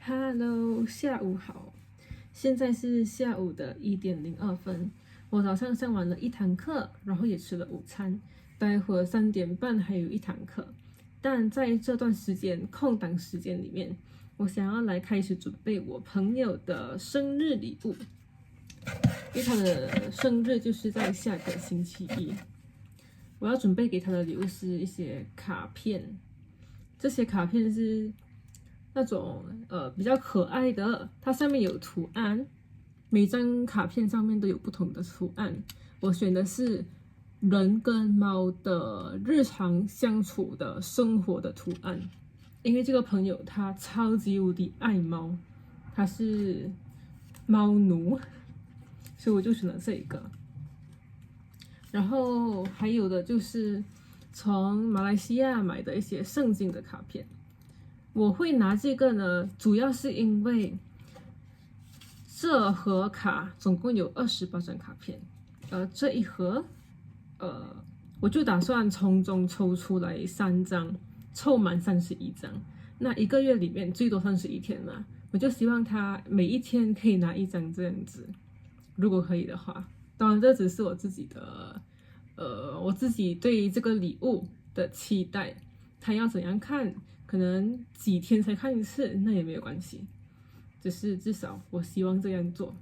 Hello，下午好，现在是下午的1:02。我早上上完了一堂课，然后也吃了午餐，待会儿3点半还有一堂课。但在这段时间空档时间里面，我想要来开始准备我朋友的生日礼物，因为他的生日就是在下个星期一。我要准备给他的礼物是一些卡片，这些卡片是那种比较可爱的，它上面有图案，每张卡片上面都有不同的图案。我选的是人跟猫的日常相处的生活的图案，因为这个朋友他超级无敌爱猫，他是猫奴，所以我就选了这一个。然后还有的就是从马来西亚买的一些圣经的卡片。我会拿这个呢，主要是因为这盒卡总共有28张卡片，这一盒，我就打算从中抽出来3张，凑满31张。那1个月里面最多31天嘛，我就希望他每一天可以拿1张这样子，如果可以的话。当然，这只是我自己的，我自己对这个礼物的期待。他要怎样看，可能几天才看一次，那也没有关系。只是至少我希望这样做。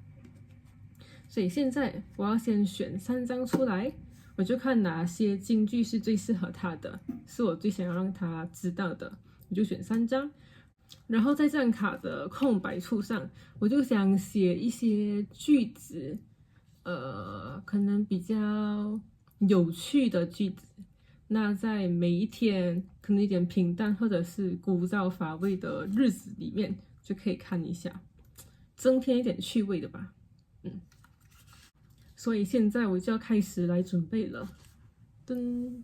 所以现在我要先选3张出来，我就看哪些金句是最适合他的，是我最想要让他知道的，我就选3张。然后在这张卡的空白处上，我就想写一些句子，可能比较有趣的句子。那在每一天可能一点平淡或者是枯燥乏味的日子里面，就可以看一下，增添一点趣味的吧。所以现在我就要开始来准备了。噔。